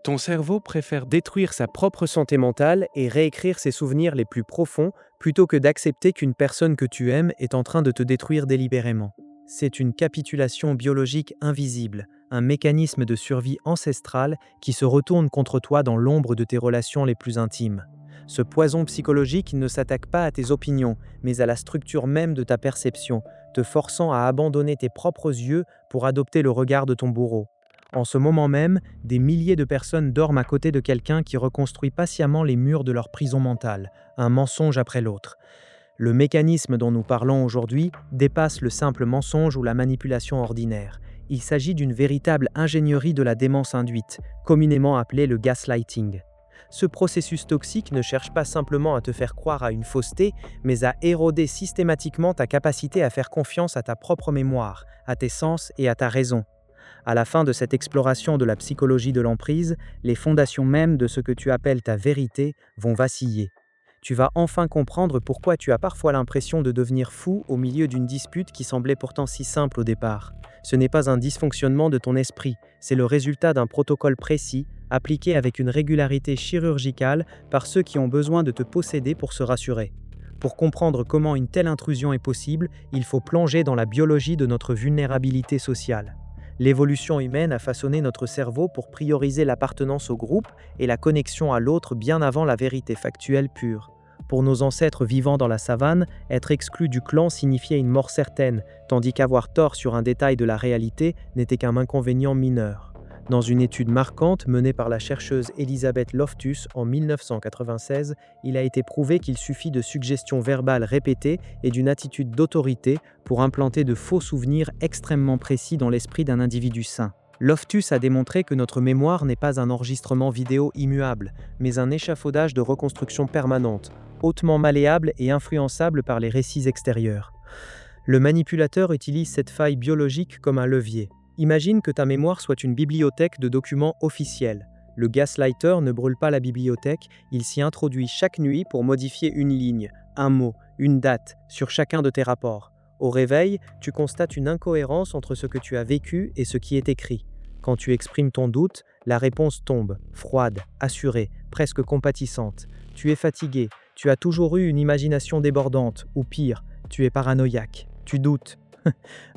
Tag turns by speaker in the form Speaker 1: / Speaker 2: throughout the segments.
Speaker 1: Ton cerveau préfère détruire sa propre santé mentale et réécrire ses souvenirs les plus profonds plutôt que d'accepter qu'une personne que tu aimes est en train de te détruire délibérément. C'est une capitulation biologique invisible, un mécanisme de survie ancestrale qui se retourne contre toi dans l'ombre de tes relations les plus intimes. Ce poison psychologique ne s'attaque pas à tes opinions, mais à la structure même de ta perception, te forçant à abandonner tes propres yeux pour adopter le regard de ton bourreau. En ce moment même, des milliers de personnes dorment à côté de quelqu'un qui reconstruit patiemment les murs de leur prison mentale, un mensonge après l'autre. Le mécanisme dont nous parlons aujourd'hui dépasse le simple mensonge ou la manipulation ordinaire. Il s'agit d'une véritable ingénierie de la démence induite, communément appelée le gaslighting. Ce processus toxique ne cherche pas simplement à te faire croire à une fausseté, mais à éroder systématiquement ta capacité à faire confiance à ta propre mémoire, à tes sens et à ta raison. À la fin de cette exploration de la psychologie de l'emprise, les fondations mêmes de ce que tu appelles ta vérité vont vaciller. Tu vas enfin comprendre pourquoi tu as parfois l'impression de devenir fou au milieu d'une dispute qui semblait pourtant si simple au départ. Ce n'est pas un dysfonctionnement de ton esprit, c'est le résultat d'un protocole précis, appliqué avec une régularité chirurgicale par ceux qui ont besoin de te posséder pour se rassurer. Pour comprendre comment une telle intrusion est possible, il faut plonger dans la biologie de notre vulnérabilité sociale. L'évolution humaine a façonné notre cerveau pour prioriser l'appartenance au groupe et la connexion à l'autre bien avant la vérité factuelle pure. Pour nos ancêtres vivant dans la savane, être exclu du clan signifiait une mort certaine, tandis qu'avoir tort sur un détail de la réalité n'était qu'un inconvénient mineur. Dans une étude marquante menée par la chercheuse Elizabeth Loftus en 1996, il a été prouvé qu'il suffit de suggestions verbales répétées et d'une attitude d'autorité pour implanter de faux souvenirs extrêmement précis dans l'esprit d'un individu sain. Loftus a démontré que notre mémoire n'est pas un enregistrement vidéo immuable, mais un échafaudage de reconstruction permanente, hautement malléable et influençable par les récits extérieurs. Le manipulateur utilise cette faille biologique comme un levier. Imagine que ta mémoire soit une bibliothèque de documents officiels. Le gaslighter ne brûle pas la bibliothèque, il s'y introduit chaque nuit pour modifier une ligne, un mot, une date sur chacun de tes rapports. Au réveil, tu constates une incohérence entre ce que tu as vécu et ce qui est écrit. Quand tu exprimes ton doute, la réponse tombe, froide, assurée, presque compatissante. Tu es fatigué, tu as toujours eu une imagination débordante, ou pire, tu es paranoïaque, tu doutes.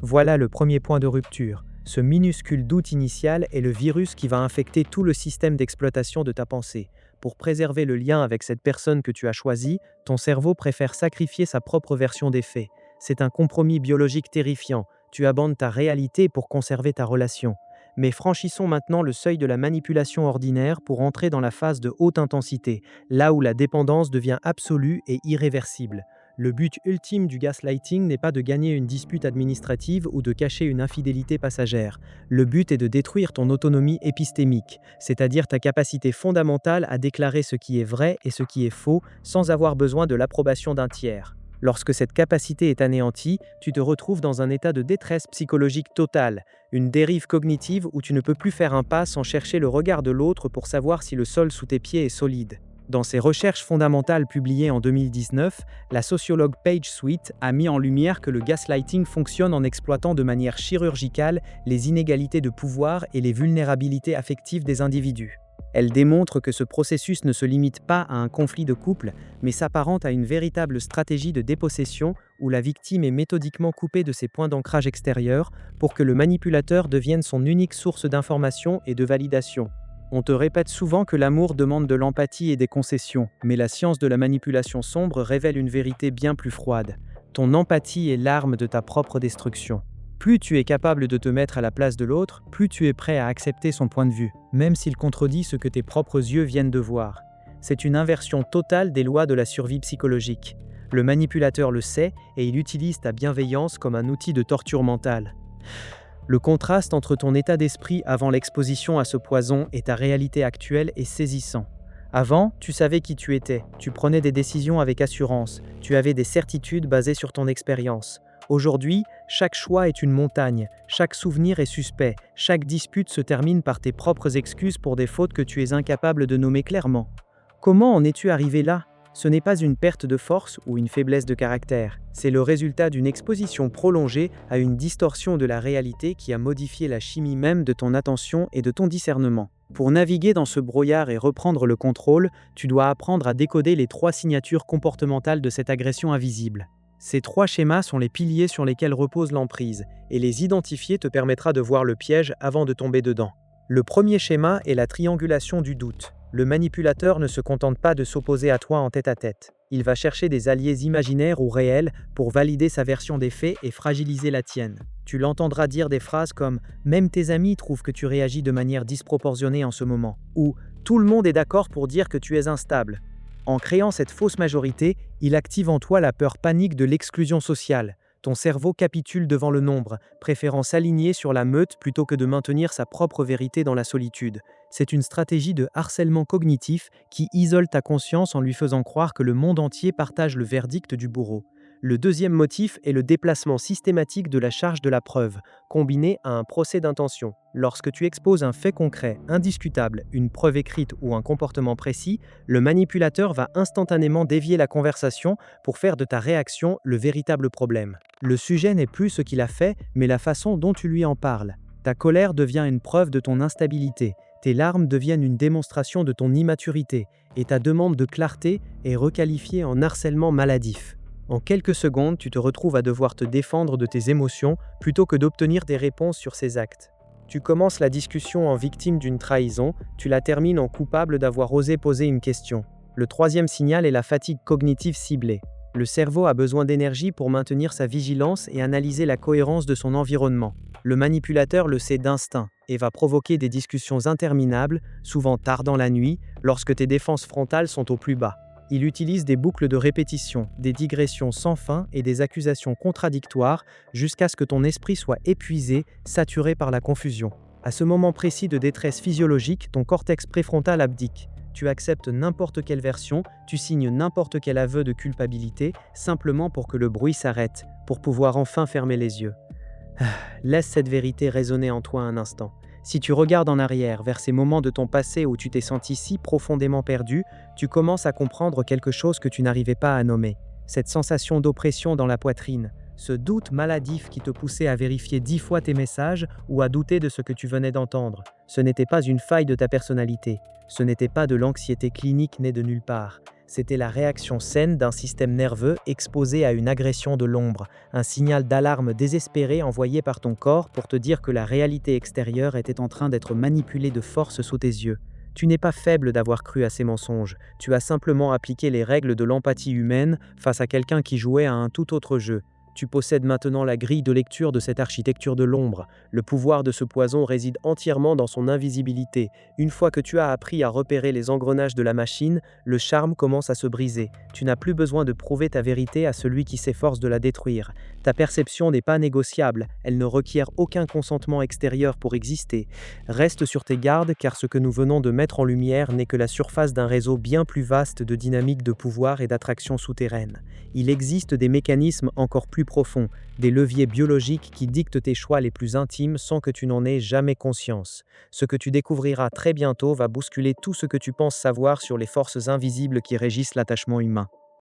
Speaker 1: Voilà le premier point de rupture. Ce minuscule doute initial est le virus qui va infecter tout le système d'exploitation de ta pensée. Pour préserver le lien avec cette personne que tu as choisie, ton cerveau préfère sacrifier sa propre version des faits. C'est un compromis biologique terrifiant. Tu abandonnes ta réalité pour conserver ta relation. Mais franchissons maintenant le seuil de la manipulation ordinaire pour entrer dans la phase de haute intensité, là où la dépendance devient absolue et irréversible. Le but ultime du gaslighting n'est pas de gagner une dispute administrative ou de cacher une infidélité passagère. Le but est de détruire ton autonomie épistémique, c'est-à-dire ta capacité fondamentale à déclarer ce qui est vrai et ce qui est faux sans avoir besoin de l'approbation d'un tiers. Lorsque cette capacité est anéantie, tu te retrouves dans un état de détresse psychologique totale, une dérive cognitive où tu ne peux plus faire un pas sans chercher le regard de l'autre pour savoir si le sol sous tes pieds est solide. Dans ses recherches fondamentales publiées en 2019, la sociologue Paige Sweet a mis en lumière que le gaslighting fonctionne en exploitant de manière chirurgicale les inégalités de pouvoir et les vulnérabilités affectives des individus. Elle démontre que ce processus ne se limite pas à un conflit de couple, mais s'apparente à une véritable stratégie de dépossession où la victime est méthodiquement coupée de ses points d'ancrage extérieurs pour que le manipulateur devienne son unique source d'information et de validation. On te répète souvent que l'amour demande de l'empathie et des concessions, mais la science de la manipulation sombre révèle une vérité bien plus froide. Ton empathie est l'arme de ta propre destruction. Plus tu es capable de te mettre à la place de l'autre, plus tu es prêt à accepter son point de vue, même s'il contredit ce que tes propres yeux viennent de voir. C'est une inversion totale des lois de la survie psychologique. Le manipulateur le sait et il utilise ta bienveillance comme un outil de torture mentale. Le contraste entre ton état d'esprit avant l'exposition à ce poison et ta réalité actuelle est saisissant. Avant, tu savais qui tu étais, tu prenais des décisions avec assurance, tu avais des certitudes basées sur ton expérience. Aujourd'hui, chaque choix est une montagne, chaque souvenir est suspect, chaque dispute se termine par tes propres excuses pour des fautes que tu es incapable de nommer clairement. Comment en es-tu arrivé là ? Ce n'est pas une perte de force ou une faiblesse de caractère, c'est le résultat d'une exposition prolongée à une distorsion de la réalité qui a modifié la chimie même de ton attention et de ton discernement. Pour naviguer dans ce brouillard et reprendre le contrôle, tu dois apprendre à décoder les 3 signatures comportementales de cette agression invisible. Ces 3 schémas sont les piliers sur lesquels repose l'emprise, et les identifier te permettra de voir le piège avant de tomber dedans. Le premier schéma est la triangulation du doute. Le manipulateur ne se contente pas de s'opposer à toi en tête-à-tête. Il va chercher des alliés imaginaires ou réels pour valider sa version des faits et fragiliser la tienne. Tu l'entendras dire des phrases comme « Même tes amis trouvent que tu réagis de manière disproportionnée en ce moment » ou « Tout le monde est d'accord pour dire que tu es instable ». En créant cette fausse majorité, il active en toi la peur panique de l'exclusion sociale. Ton cerveau capitule devant le nombre, préférant s'aligner sur la meute plutôt que de maintenir sa propre vérité dans la solitude. C'est une stratégie de harcèlement cognitif qui isole ta conscience en lui faisant croire que le monde entier partage le verdict du bourreau. Le deuxième motif est le déplacement systématique de la charge de la preuve, combiné à un procès d'intention. Lorsque tu exposes un fait concret, indiscutable, une preuve écrite ou un comportement précis, le manipulateur va instantanément dévier la conversation pour faire de ta réaction le véritable problème. Le sujet n'est plus ce qu'il a fait, mais la façon dont tu lui en parles. Ta colère devient une preuve de ton instabilité, tes larmes deviennent une démonstration de ton immaturité, et ta demande de clarté est requalifiée en harcèlement maladif. En quelques secondes, tu te retrouves à devoir te défendre de tes émotions plutôt que d'obtenir des réponses sur ces actes. Tu commences la discussion en victime d'une trahison, tu la termines en coupable d'avoir osé poser une question. Le troisième signal est la fatigue cognitive ciblée. Le cerveau a besoin d'énergie pour maintenir sa vigilance et analyser la cohérence de son environnement. Le manipulateur le sait d'instinct et va provoquer des discussions interminables, souvent tard dans la nuit, lorsque tes défenses frontales sont au plus bas. Il utilise des boucles de répétition, des digressions sans fin et des accusations contradictoires jusqu'à ce que ton esprit soit épuisé, saturé par la confusion. À ce moment précis de détresse physiologique, ton cortex préfrontal abdique. Tu acceptes n'importe quelle version, tu signes n'importe quel aveu de culpabilité, simplement pour que le bruit s'arrête, pour pouvoir enfin fermer les yeux. Laisse cette vérité résonner en toi un instant. Si tu regardes en arrière, vers ces moments de ton passé où tu t'es senti si profondément perdu, tu commences à comprendre quelque chose que tu n'arrivais pas à nommer. Cette sensation d'oppression dans la poitrine, ce doute maladif qui te poussait à vérifier 10 fois tes messages ou à douter de ce que tu venais d'entendre. Ce n'était pas une faille de ta personnalité. Ce n'était pas de l'anxiété clinique née de nulle part. C'était la réaction saine d'un système nerveux exposé à une agression de l'ombre, un signal d'alarme désespéré envoyé par ton corps pour te dire que la réalité extérieure était en train d'être manipulée de force sous tes yeux. Tu n'es pas faible d'avoir cru à ces mensonges, tu as simplement appliqué les règles de l'empathie humaine face à quelqu'un qui jouait à un tout autre jeu. Tu possèdes maintenant la grille de lecture de cette architecture de l'ombre. Le pouvoir de ce poison réside entièrement dans son invisibilité. Une fois que tu as appris à repérer les engrenages de la machine, le charme commence à se briser. Tu n'as plus besoin de prouver ta vérité à celui qui s'efforce de la détruire. Ta perception n'est pas négociable, elle ne requiert aucun consentement extérieur pour exister. Reste sur tes gardes car ce que nous venons de mettre en lumière n'est que la surface d'un réseau bien plus vaste de dynamiques de pouvoir et d'attraction souterraine. Il existe des mécanismes encore plus profonds, des leviers biologiques qui dictent tes choix les plus intimes sans que tu n'en aies jamais conscience. Ce que tu découvriras très bientôt va bousculer tout ce que tu penses savoir sur les forces invisibles qui régissent l'attachement humain.